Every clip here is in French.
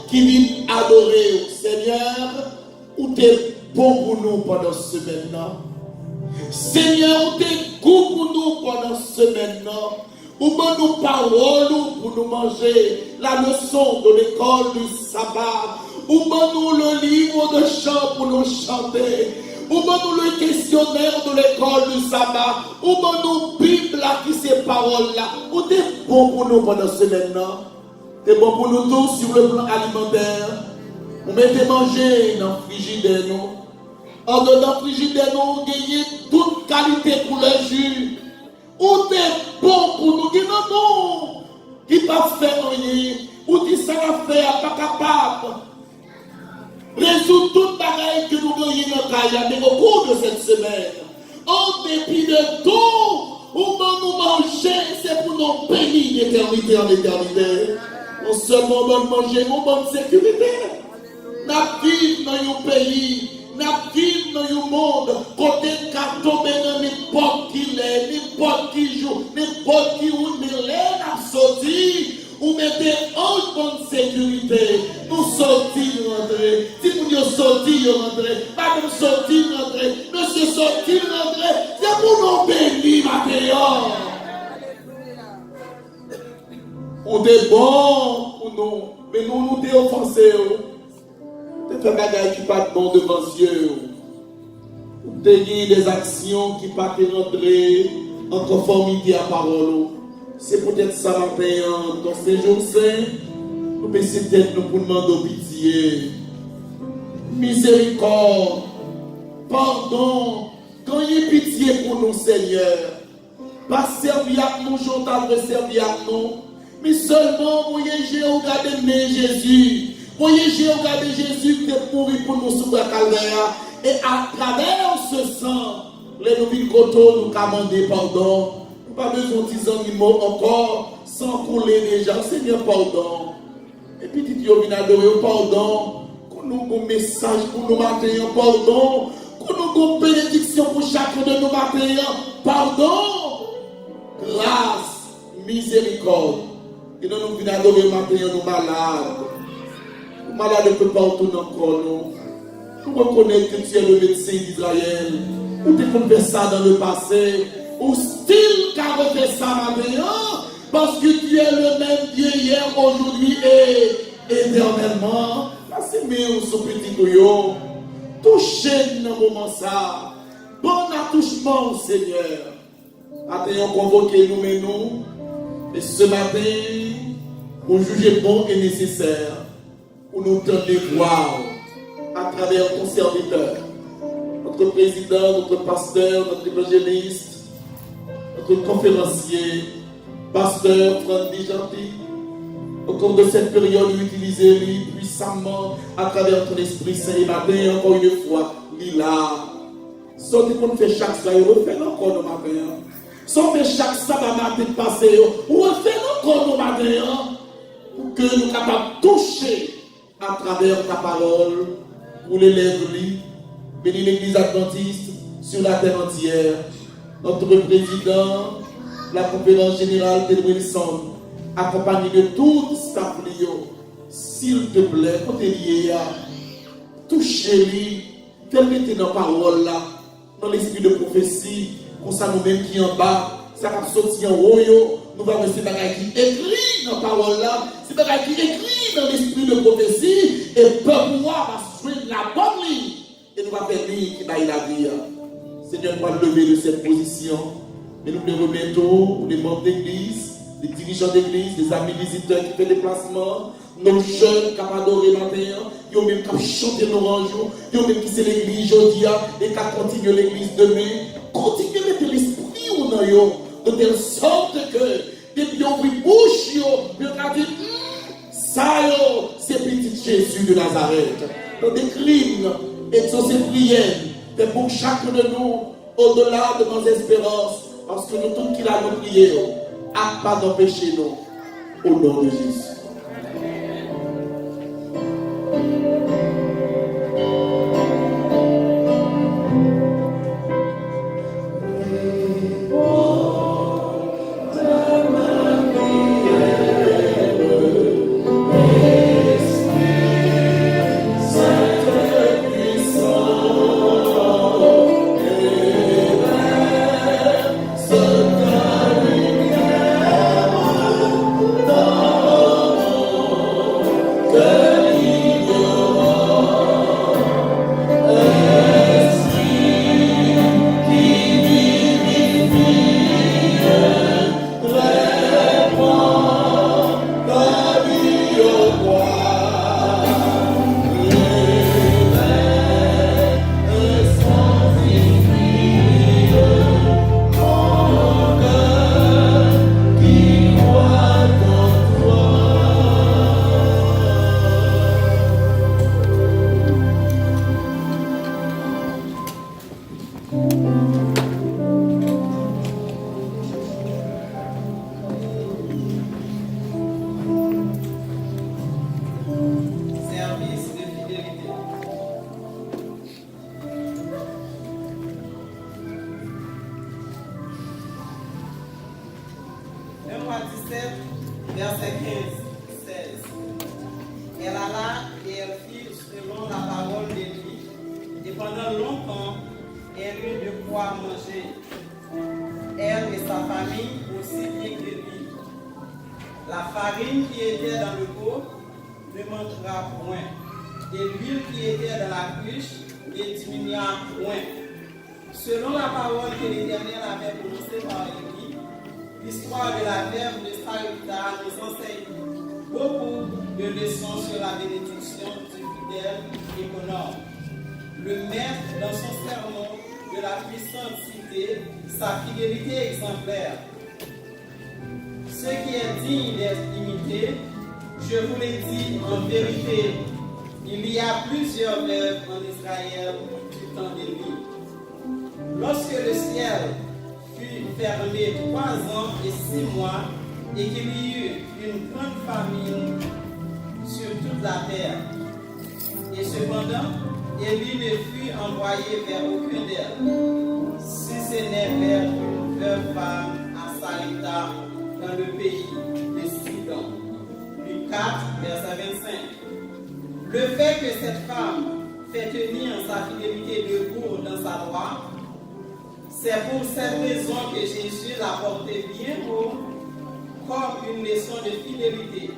qui vient adorer au Seigneur, ou t'es bon pour nous pendant ce semaine-là. Seigneur, ou t'es bon pour nous pendant ce semaine-là. Ou bon nous paroles pour nous manger la leçon de l'école du sabbat. Ou bon nous le livre de chant pour nous chanter. Ou bon nous le questionnaire de l'école du sabbat. Ou bon nous Bible là qui ces paroles là. Ou t'es bon pour nous pendant ce semaine-là. T'es bon pour nous tous sur le plan alimentaire. Vous mettez manger dans le frigidaire nous. En dedans le frigidaire nous, gagnez toute qualité pour le jus. Ou t'es bon pour nous, qui non, qui pas fait rien, ou qui ça va faire, pas capable. Résoudre toute bagaille que nous gagnons dans le cahier au cours de cette semaine. En dépit de tout, où nous manger, c'est pour nos pays d'éternité en éternité. Non seulement bon manger, mais bonne sécurité. Nous vivons dans un pays. Nous vivons dans un monde côté qu'à tomber dans n'importe qui l'est, n'importe qui joue, n'importe qui ou ne l'est, nous sortis, ou mettez en bonne sécurité, nous sortis, rentrer. Si vous dites sortir, rentrer, pas comme sortir, rentrer, monsieur sortir, rentrer, c'est pour nous bénir, Mathéo. On est bon pour nous, mais nous t'es offensés. Tu fais des bagages qui pas bon devant Dieu. Tu as des actions qui ne pas rentrer en conformité à la parole. C'est peut-être ça matin, dans ces jours saints, nous baissons tête pour demander pitié. Miséricorde, pardon, quand il y a pitié pour nous, Seigneur. Pas servir à nous, j'entends servir à nous, mais seulement, voyez, j'ai regardé Jésus. Voyez, j'ai regardé Jésus qui est pourri pour nous sous la calvaire. Et à travers ce sang, les nouvelles coteaux nous commandent pardon. Nous n'avons pas besoin de 10 animaux encore, sans couler déjà. Seigneur, pardon. Et puis, tu viens adorer, pardon. Qu'on nous ait un message pour nous matin, pardon. Qu'on nous ait une bénédiction pour chacun de nous matin, pardon. Grâce, miséricorde. Et nous venons adorer matin, nous malades. Malade peut partout dans le corps, nous reconnaissons que tu es le médecin d'Israël. Ou tu peux faire ça dans le passé. Ou style qu'a refait ça maintenant. Parce que tu es le même Dieu hier, aujourd'hui et éternellement. Passez-moi ce petit couillon. Touchez dans le moment ça. Bon attouchement, Seigneur. Attendons convoquer nous, mais nous. Et ce matin, pour juger bon et nécessaire. Pour nous donner voir à travers ton serviteur, notre président, notre pasteur, notre évangéliste, notre conférencier, pasteur Franck Gentil. Au cours de cette période, utilisez-lui puissamment à travers ton Esprit Saint et matin, encore une fois, là. Sortez pour nous faire chaque soir, refait encore nos matins. Sortez chaque sabbat matin passé, refait encore nos matins, pour que nous soyons capables de toucher à travers ta parole, pour l'élève lui, bénis l'église adventiste sur la terre entière. Notre président, la conférence générale de Wilson, accompagné de tout staff, s'il te plaît, quand tu es lié, touchez-lui, fais-le dans la parole là, dans l'esprit de prophétie, comme ça nous-mêmes qui en bas, ça va sortir en haut, nous allons rester dans qui écrit dans la parole là, c'est dans qui écrit dans l'esprit de prophétie, et peuple va suivre la bonne ligne, et nous va faire ligne qui va y la vie. Seigneur, nous va lever de cette position, mais nous le remettons les membres d'église, les dirigeants d'église, les amis visiteurs qui font des placements, nos jeunes qui ont adoré matin, ils ont même qui chanté nos rangeons, ils ont même qui c'est l'église aujourd'hui, et qui continuent l'église demain. Continuez à mettre l'esprit ou non, de telle sorte que, depuis qu'on ouvre bouche, on a dit, ça, c'est petit Jésus de Nazareth. Dans des crimes et de ces prières, c'est pour chacun de nous, au-delà de nos espérances, parce que nous, tout qu'il a nous prié, a pas d'empêcher nous, au nom de Jésus. Yeah. pouvoir manger, elle et sa famille aussi bien que lui. La farine qui était dans le pot ne manquera point, et l'huile qui était dans la cruche ne diminuera point. Selon la parole que l'Éternel avait prononcée par Élie, l'histoire de la veuve de Sarepta nous enseigne beaucoup de leçons sur la bénédiction du fidèle économe. Le maître, dans son sermon de la puissante cité, sa fidélité exemplaire. Ce qui est digne d'être imité, je vous l'ai dit en vérité, il y a plusieurs veuves en Israël du temps d'Élie. Lorsque le ciel fut fermé 3 ans et 6 mois, et qu'il y eut une grande famine sur toute la terre. Et cependant, Élie ne fut envoyé vers aucun d'elles, si ce n'est vers une veuve femme à Sarepta, dans le pays de Sidon. Luc 4, verset 25. Le fait que cette femme fait tenir sa fidélité debout dans sa loi, c'est pour cette raison que Jésus l'a porté bien haut comme une leçon de fidélité.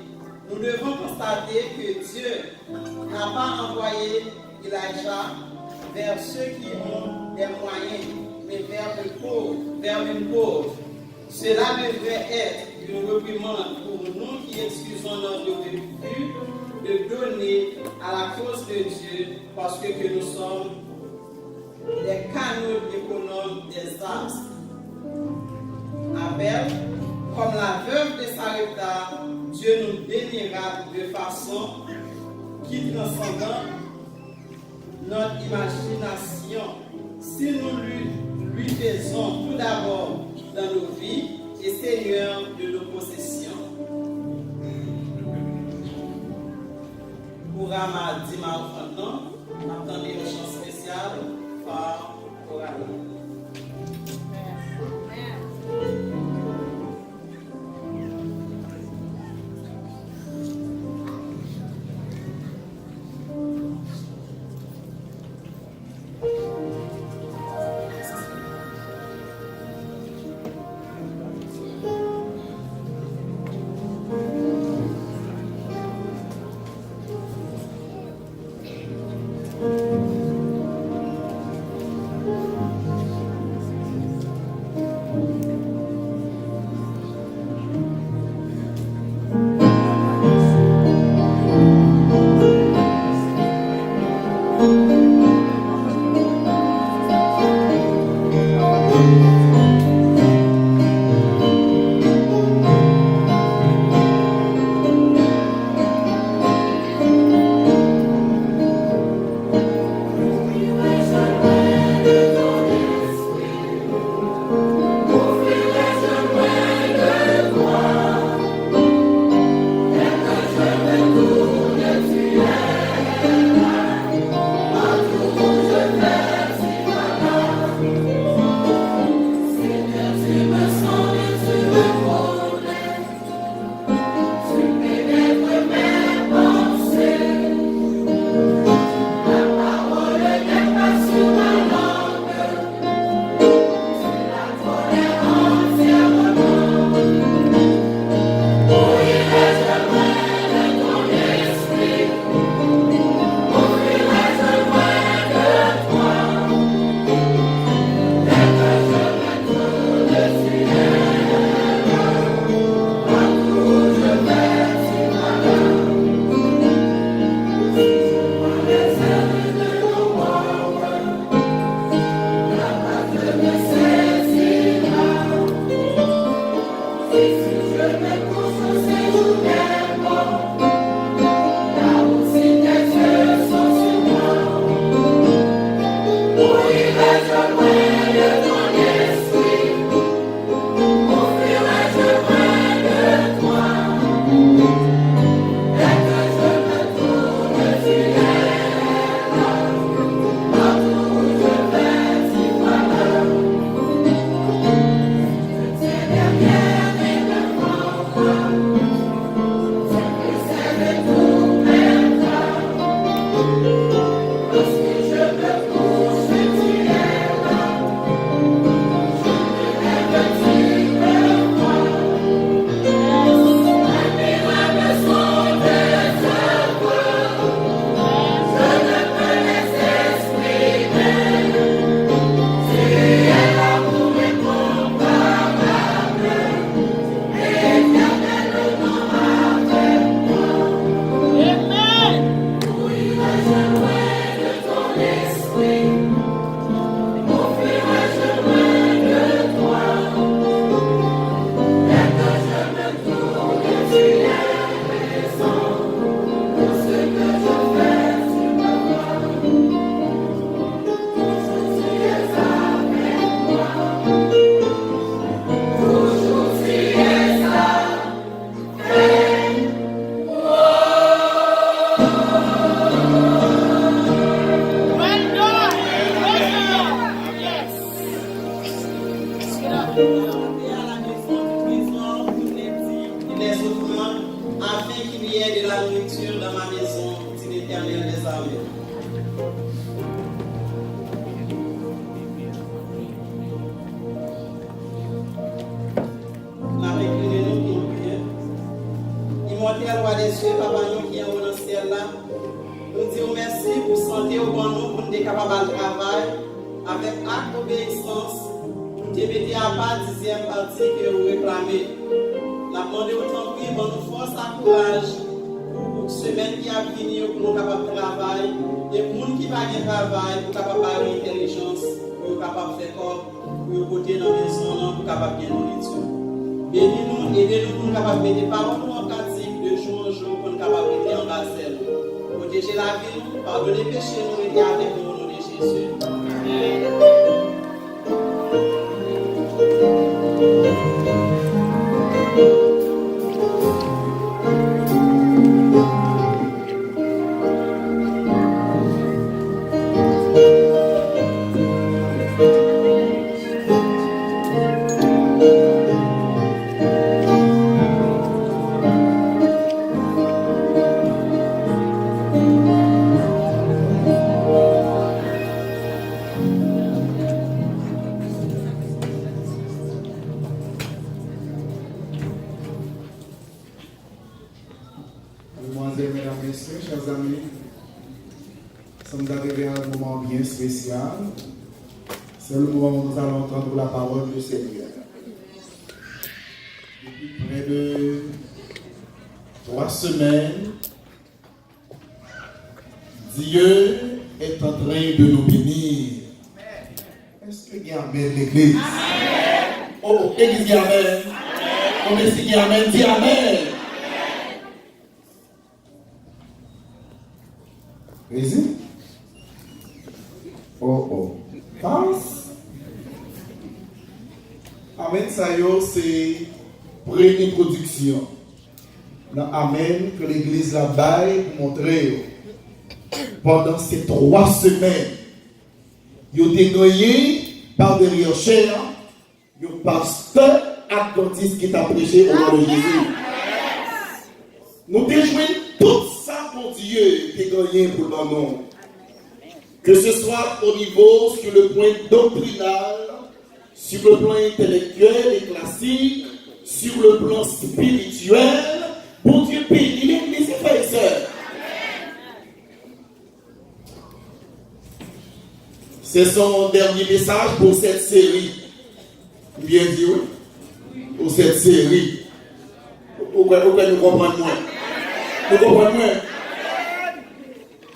Nous devons constater que Dieu n'a pas envoyé Elijah vers ceux qui ont des moyens, mais vers le pauvre, vers une pauvre. Cela devrait être une réprimande pour nous qui excusons notre refus de donner à la cause de Dieu parce que nous sommes des canaux économes des astres. Abel, comme la veuve de Sarepta, Dieu nous bénira de façon qui transcende notre imagination si nous lui faisons tout d'abord dans nos vies et Seigneur de nos possessions. Pour ma dimanche maintenant, attendez une chance spéciale par Coralie. dans ma maison, dit l'Éternel des armées. Immortel roi des cieux, papa nous qui est au ciel là, nous disons merci pour santé au bon nous, pour nous être capables de travailler avec acte d'obéissance, pour nous mettre à part 10e partie que vous réclamez. Nous demandons autant de bon nous force et courage pour la semaine qui a fini, pour nous capables de travailler, et pour nous qui ne pas de travail, pour capables d'avoir intelligence, pour capables de faire corps, pour côté dans la maison, pour capables de nourriture. Bénis-nous, aidez-nous pour nous capables de mettre paroles en pratique de jour en jour pour nous capables de mettre en bas. Protéger la vie, pardonner les péchés, nous aider avec nous au nom de Jésus. Mesdames, Messieurs, chers amis, nous sommes arrivés à un moment bien spécial. C'est le moment où nous allons entendre la parole du Seigneur. Depuis près de 3 semaines, Dieu est en train de nous bénir. Est-ce qu'il y a amen l'église? Oh, l'église dit amen. On est dit amen, dit amen. Vas-y. Oh. Passe. Amen, ça y est, c'est pré-introduction. Dans Amen, que l'église la baille pour montrer. Pendant ces 3 semaines, ils ont été gagnés par derrière chair, le pasteur adventiste qui t'a prêché au nom de Jésus. Nous déjouons tout ça pour Dieu qui est gagné pour le nom. Que ce soit au niveau sur le point doctrinal, sur le plan intellectuel et classique, sur le plan spirituel, pour Dieu bénit l'église et frères et sœurs. C'est son dernier message pour cette série. Bien dit, oui. Pour cette série. Pourquoi nous comprenons moins? Nous comprenons moins?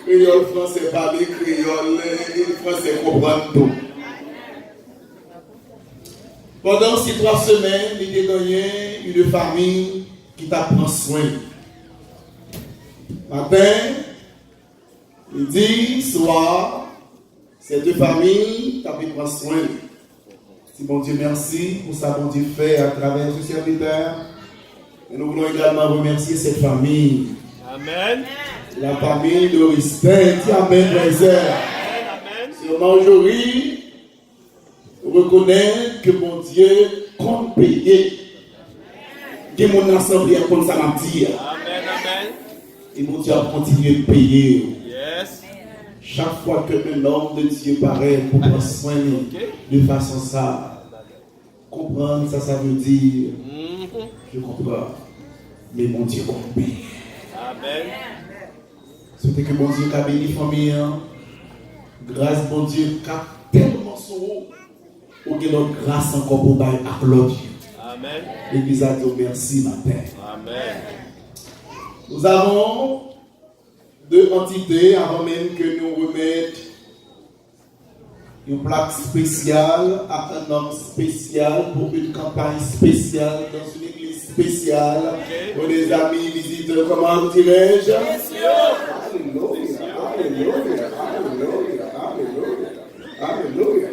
Créole français parler, créole et français comprendre tout. Pendant ces 3 semaines, il a gagné une famille qui t'a pris soin. Matin, midi, soir, ces 2 familles t'a pris soin. Si bon Dieu merci pour ça bon Dieu fait à travers ce serviteur. Et nous voulons également remercier cette famille. Amen. La famille de respect. Dis amen, frères. Sur Marjorie, reconnaître que mon Dieu compte payer. Que mon assemblée comme ça m'a dit. Amen. Et mon Dieu a continué de payer. Yes. Chaque fois que un homme de Dieu paraît pour prendre soin de façon ça, comprendre ça veut dire, je comprends, mais mon Dieu compte payer. Amen. C'était que mon Dieu a béni la famille. Grâce mon Dieu a tellement son haut. Pour que notre grâce encore pour applaudir. Amen. L'église a dit merci matin. Amen. Nous avons 2 entités avant même que nous remettions une plaque spéciale à un homme spécial pour une campagne spéciale dans une église spéciale pour des amis visiteurs. Comment dirais-je? Alléluia, alléluia, alléluia, alléluia, alléluia.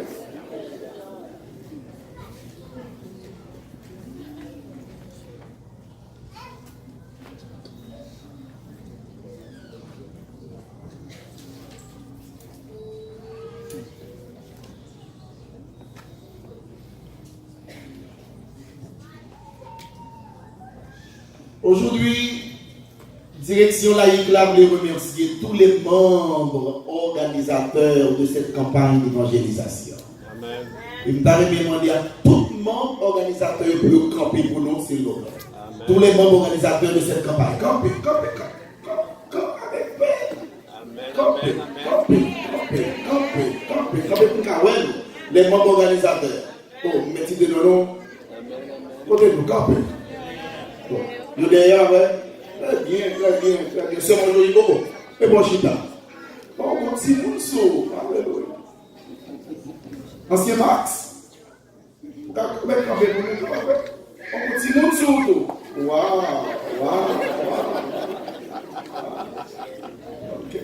Aujourd'hui, Direction laïque là, voulait remercier tous les membres organisateurs de cette campagne d'évangélisation. Amen. Et je vais demander à tout le monde organisateur de camper pour nous, s'il vous plaît. Tous les membres organisateurs de cette campagne. Camper avec paix. Camper pour Kawel. Les membres organisateurs. Oh, mettez de nous. Côté nous, camper. Nous derrière, très bien. C'est mon joli bobo. Et bon chita. Oh, mon petit mousseau. Alléluia. Ancien Max. Comment est-ce qu'on fait? On continue surtout. Waouh. Okay.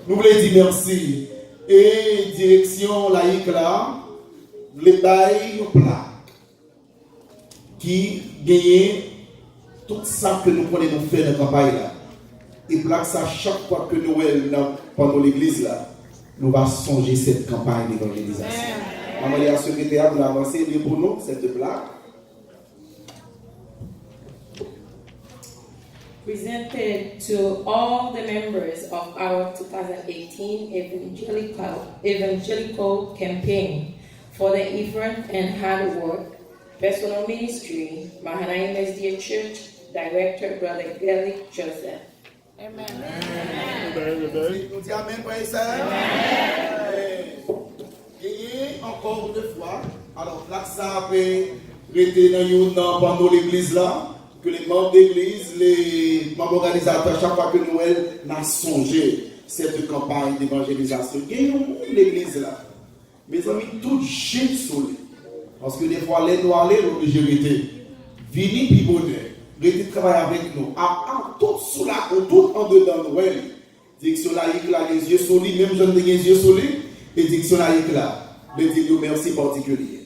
Nous voulons dire merci. Et direction laïque là, les bails nous plaques qui gagnent tout ça que nous prenons faire dans la campagne là. Et plaque ça chaque fois que nous sommes pendant l'église là, nous allons songer cette campagne d'évangélisation. Maman, il y a un secrétaire pour avancer pour nous cette plaque. Presented to all the members of our 2018 evangelical campaign for the effort and hard work, personal ministry, Mahanaim SDA Church Director Brother Gelly Joseph. Amen. Nous disons Amen, frère et sœur. Gagné encore une fois. Alors, là, ça a été pendant l'église là. Que les membres d'église, les membres organisateurs, chaque fois que Noël n'a songé cette campagne d'évangélisation, il y a l'église là. Mes amis, tout jeune soleil. Parce que des fois, les noirs, les obligés de venir puis bonheur, de travailler avec nous. Tout sous la tout en dedans Noël. Direction laïque là, les yeux solides, même jeune des yeux solides, et direction laïque là, de dire merci particulier.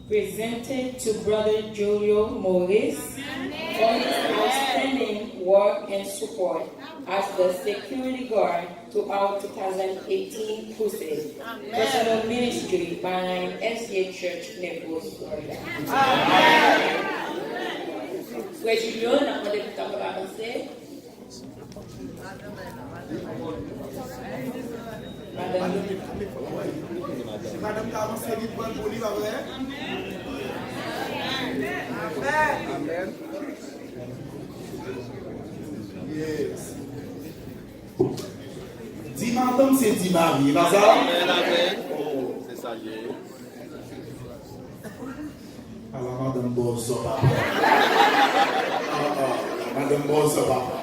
Presented to Brother Julio Morris for his outstanding work and support as the security guard to our 2018 crusade. Personal ministry by SDA Church, Naples, Florida. Where Julio, now what did you talk about and say? Madame Caron, c'est une bonne pour lui, va vrai? Amen. Yes. Dis madame, c'est dit Marie, va ça? Amen. C'est ça, Alors, madame Bozo, papa. Madame Bozo, papa.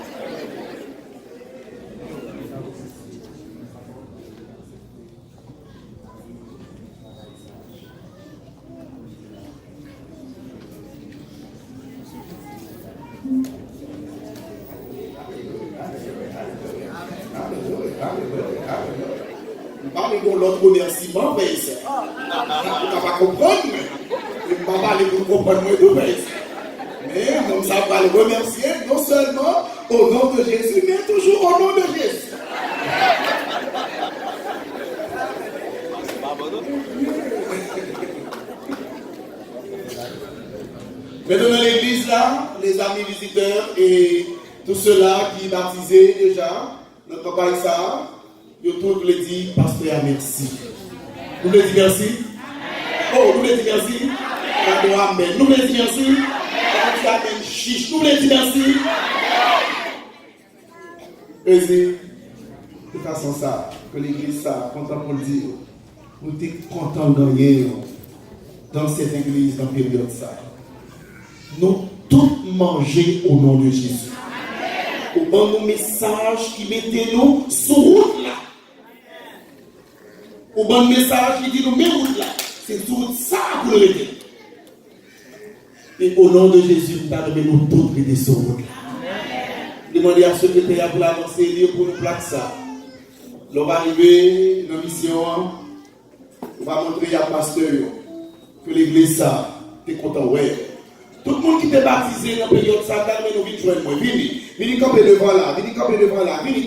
L'autre remerciement, mais ça. On ne va pas comprendre, mais on ne va pas aller pour comprendre moi tout, mais comme ça, on va le remercier non seulement au nom de Jésus, mais toujours au nom de Jésus. Maintenant, dans l'église là, les amis visiteurs et tous ceux-là qui baptisés déjà, notre campagne ça, ils tous le dit, pasteur, merci. Nous le disons merci. Oh, nous le disons merci. Amen. Nous le disons merci. Amen. Chiche. Nous le disons merci. Et de toute façon, ça, que l'église, ça, content pour le dire, nous sommes contents de gagner dans cette église, dans la période ça. Nous tous manger au nom de Jésus. Au bon message qui mettait nous sur route là. Au bon message qui dit nous mettons route là. C'est tout ça pour le dire. Et au nom de Jésus, nous allons nous tous prêter sur route là. Demandez à ceux qui étaient là pour l'avancer, pour nous placer ça. On va arriver dans la mission. On va montrer à pasteur que l'église ça, tu es content, ouais. Tout le monde qui est baptisé dans la période ça, nous venons joindre moi. Venez camper devant là, venez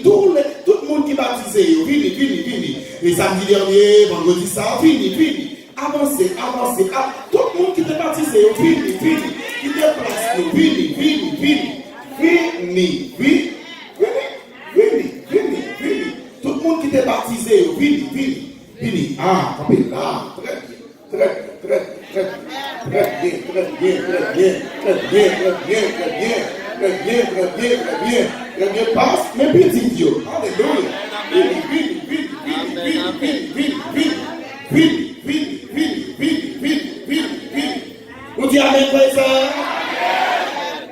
tout le monde qui est baptisé, venez. Et samedi dernier, vendredi ça, venez. Avancez. Tout le monde qui est baptisé, vini. Qui déplace, vini. Tout le monde qui est baptisé, vini. Ah, campé là. Très bien. Passe, mais petit Dieu. Alléluia. Vini. On dit amen, frère et sœur.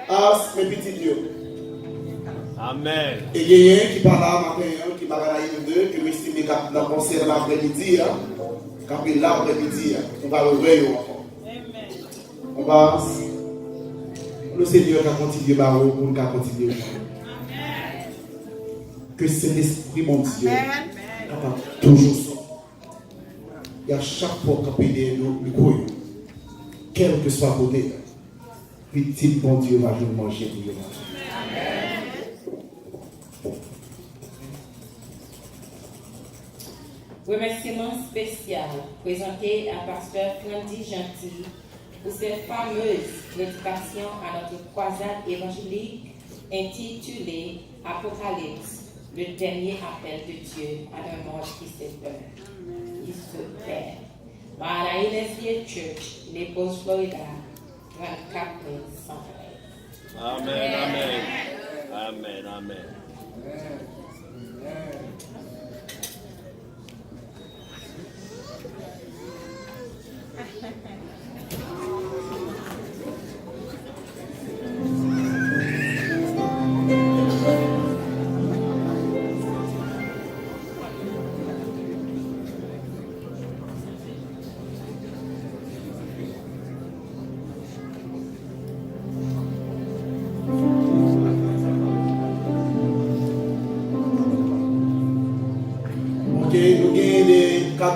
As, mes petits dieux. Amen. Et il y a un qui parle là matin, qui parle là deux, qui m'estime dans le concert l'après-midi, quand il l'après-midi, on va l'ouvrir encore. On passe. Le Seigneur a continué par vous pour nous continuer. Que cet esprit, mon Dieu, capable toujours ça. Et à chaque fois qu'on peut nous courir, quel que soit côté, petit bon Dieu va nous manger pour le Remerciement spécial présenté à Pasteur Frandy Gentil pour cette fameuse prédication à notre croisade évangélique intitulée Apocalypse, le dernier appel de Dieu à un monde qui se perd. Par la Inez Church, Naples, Florida, 24 100. Amen.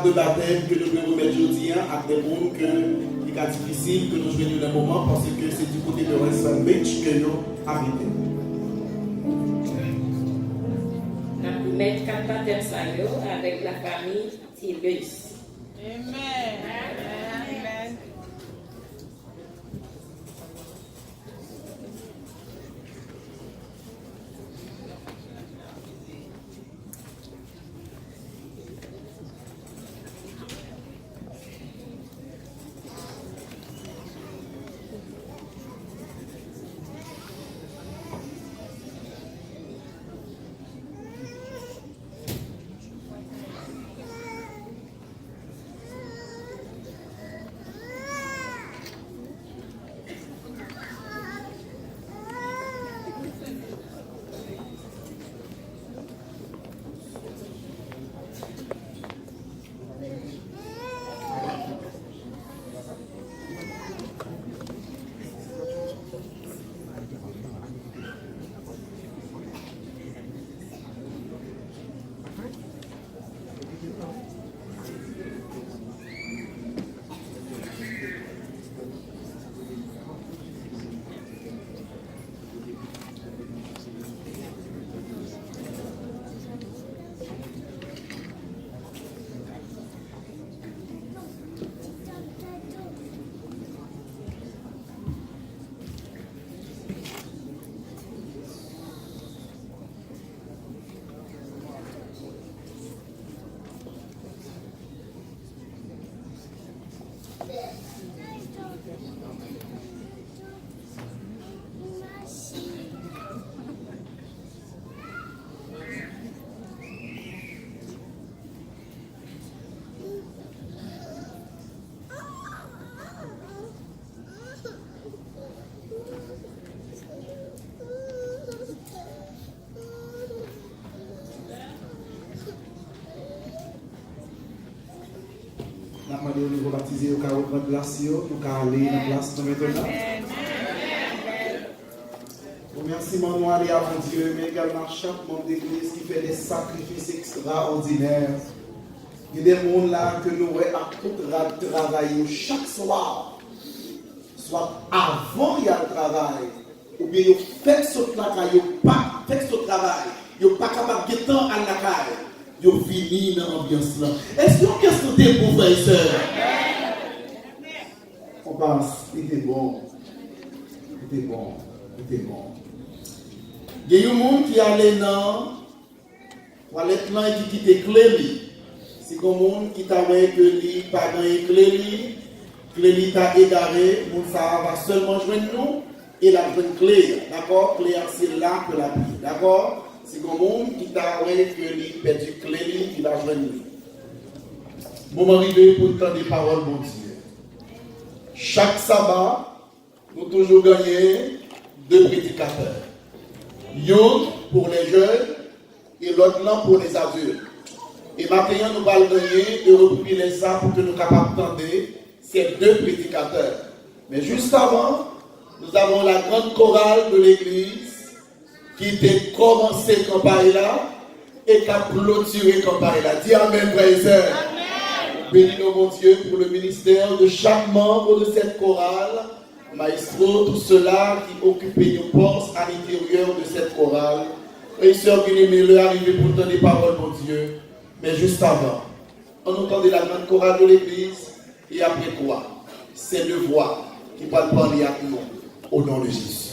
De baptême que nous devons remettre aujourd'hui à des mondes qui est difficile, que nous venons d'un moment parce que c'est du côté de West Palm Beach que nous habitons. Nous mettons quatre baptêmes avec la famille Tillus. Amen. Nous allons baptiser au cas où notre place, nous allons aller dans la place maintenant. Remerciement nous aller à mon Dieu, mais également chaque membre d'église qui fait des sacrifices extraordinaires. Il y a des gens là que nous allons travailler chaque soir, soit avant il y a le travail, ou bien vous faites ce travail, vous pas fait ce travail, vous pas capable de temps à la caille. Vous finissez dans l'ambiance là. Est-ce que vous avez question pour frères et sœurs? On passe, il était bon. Il était bon. Il était bon. Il y a des gens qui allaient dans toilette là et qui quittent clé. Si il y a des gens qui t'avaient que lui, pas dans clé t'a égaré, moun ça va seulement joindre nous et la bonne clé. D'accord? Clé c'est là que la vie. D'accord? Si il y a des gens qui t'avaient que lui, perdu clé, il va joindre lui. Moment arrivé pour entendre des paroles, mon Dieu. Chaque sabbat, nous toujours gagné 2 prédicateurs. Yon pour les jeunes et l'autre là pour les adultes. Et maintenant, nous allons gagner de repriser ça pour que nous soyons capables d'entendre ces 2 prédicateurs. Mais juste avant, nous avons la grande chorale de l'église qui a commencé la campagne là et qui a clôturé la campagne là. Dis Amen, frères et sœurs. Bénis-nous, mon Dieu, pour le ministère de chaque membre de cette chorale. Maestro, tous ceux-là qui occupent une poste à l'intérieur de cette chorale. Et sœurs bien-aimés, leur arriver pour entendre des paroles, mon Dieu. Mais juste avant, on entendait la grande chorale de l'église. Et après quoi? C'est le voix qui va parler à nous au nom de Jésus.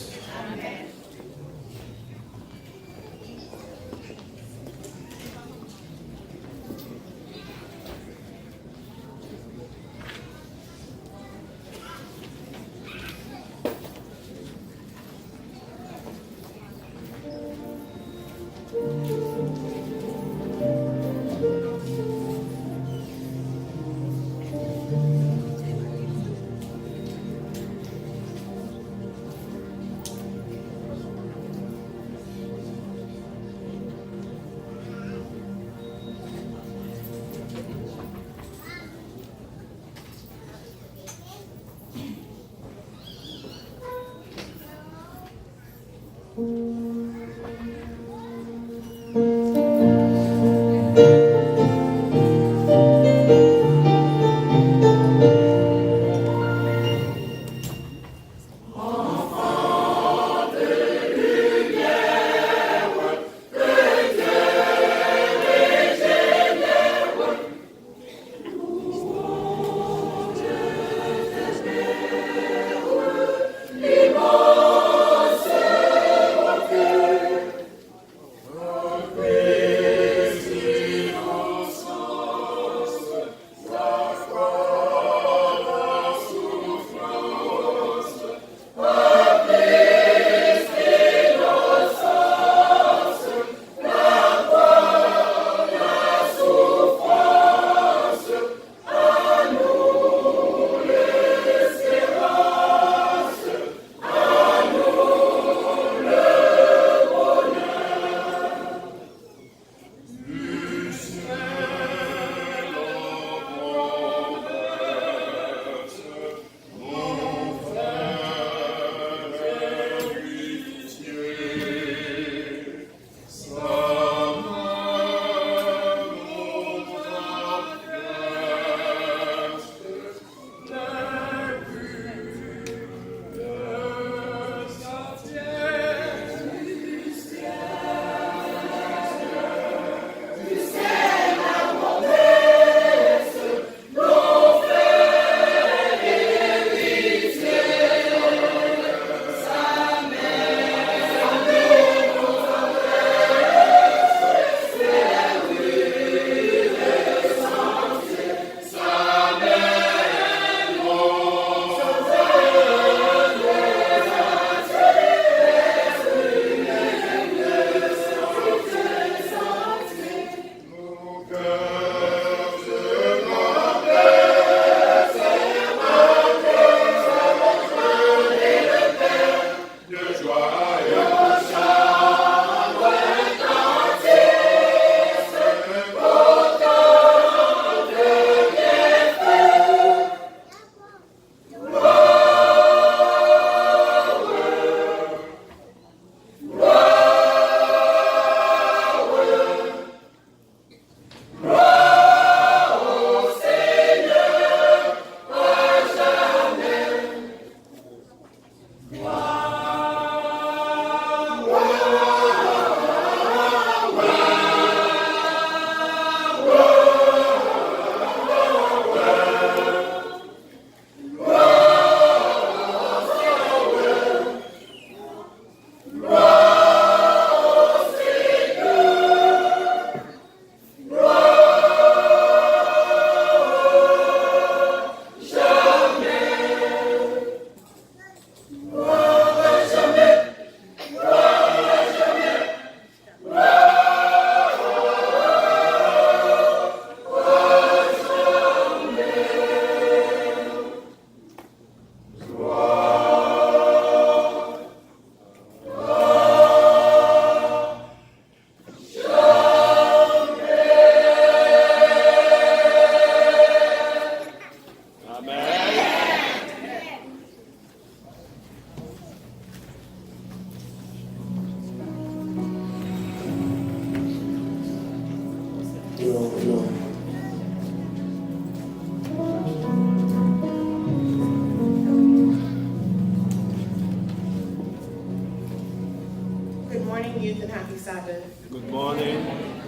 Sabbath. Good morning.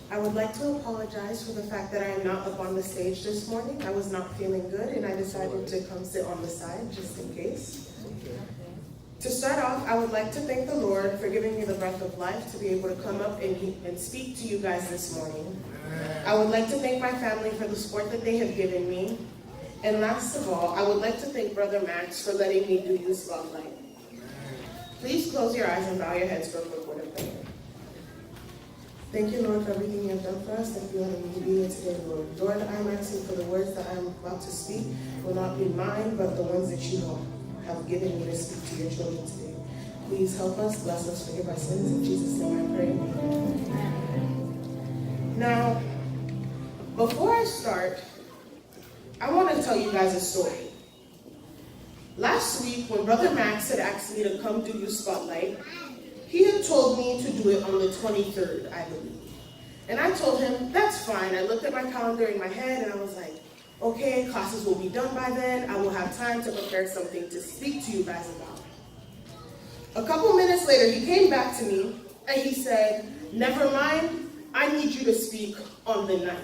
I would like to apologize for the fact that I am not up on the stage this morning. I was not feeling good and I decided to come sit on the side just in case. To start off, I would like to thank the Lord for giving me the breath of life to be able to come up and speak to you guys this morning. I would like to thank my family for the support that they have given me. And last of all, I would like to thank Brother Max for letting me do Youth Spotlight. Please close your eyes and bow your heads for a quick word of prayer. Thank you, Lord, for everything you have done for us. Thank you, Lord, for being here today, Lord. Lord, I'm asking for the words that I'm about to speak will not be mine, but the ones that you have given me to speak to your children today. Please help us, bless us, forgive our sins. In Jesus' name I pray. Now, before I start, I want to tell you guys a story. Last week, when Brother Max had asked me to come do Youth Spotlight, he had told me to do it on the 23rd, I believe. And I told him, that's fine. I looked at my calendar in my head and I was like, okay, classes will be done by then. I will have time to prepare something to speak to you guys about. A couple minutes later, he came back to me and he said, never mind, I need you to speak on the 9th.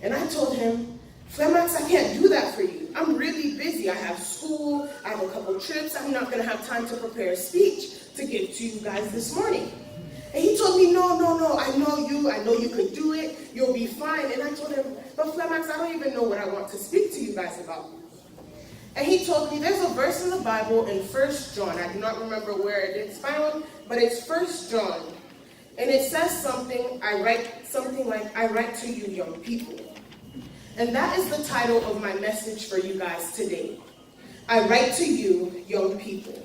And I told him, Flemax, I can't do that for you. I'm really busy. I have school, I have a couple trips. I'm not gonna have time to prepare a speech to give to you guys this morning. And he told me, no, I know you could do it, you'll be fine. And I told him, but Flemax, I don't even know what I want to speak to you guys about. And he told me there's a verse in the Bible in 1 John, I do not remember where it is found, but it's 1 John. And it says something like, I write to you young people. And that is the title of my message for you guys today. I write to you young people.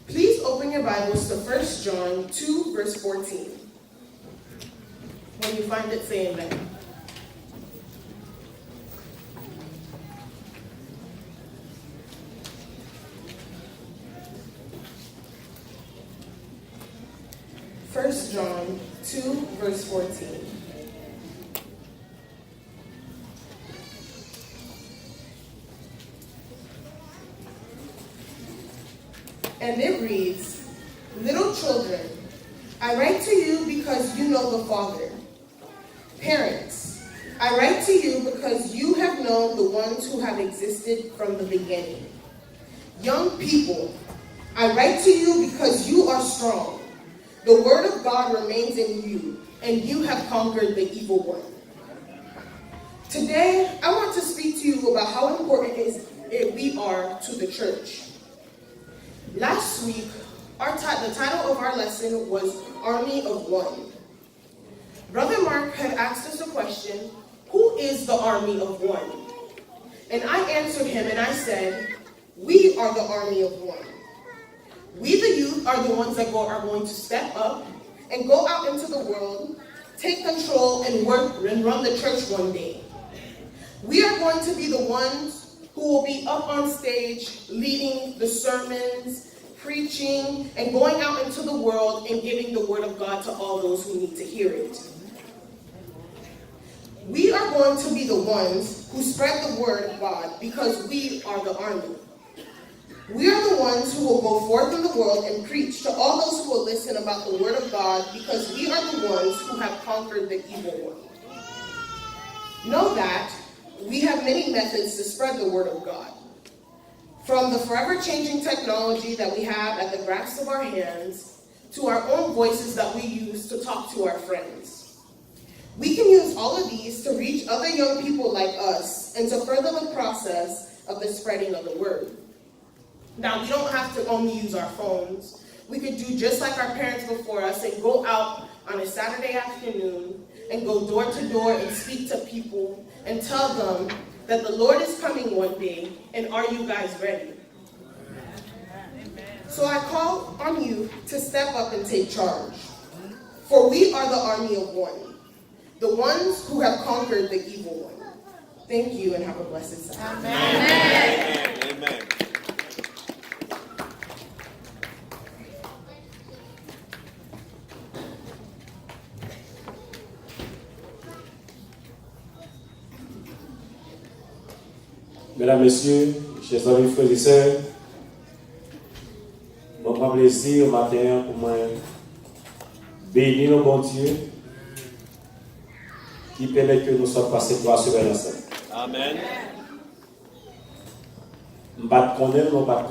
Please open your Bibles to 1 John 2, verse 14. When you find it, say amen. First John 2, verse 14. And it reads, little children, I write to you because you know the Father. Parents, I write to you because you have known the ones who have existed from the beginning. Young people, I write to you because you are strong. The word of God remains in you, and you have conquered the evil one. Today, I want to speak to you about how important we are to the church. Last week, the title of our lesson was Army of One. Brother Mark had asked us a question, who is the Army of One? And I answered him and I said, we are the Army of One. We the youth are the ones that are going to step up and go out into the world, take control and work and run the church one day. We are going to be the ones who will be up on stage leading the sermons, preaching, and going out into the world and giving the word of God to all those who need to hear it. We are going to be the ones who spread the word of God because we are the army. We are the ones who will go forth in the world and preach to all those who will listen about the word of God because we are the ones who have conquered the evil one. Know that we have many methods to spread the word of God. From the forever changing technology that we have at the grasp of our hands, to our own voices that we use to talk to our friends. We can use all of these to reach other young people like us and to further the process of the spreading of the word. Now, we don't have to only use our phones. We could do just like our parents before us and go out on a Saturday afternoon and go door to door and speak to people and tell them that the Lord is coming one day, and are you guys ready? So I call on you to step up and take charge. For we are the Army of One, the ones who have conquered the evil one. Thank you and have a blessed Sabbath. Amen. Amen. Mesdames, Messieurs, chers amis, frères et sœurs, mon grand plaisir matin pour moi bénis le bon Dieu qui permet que nous sommes passés 3 semaines ensemble. Amen. Je ne connais pas,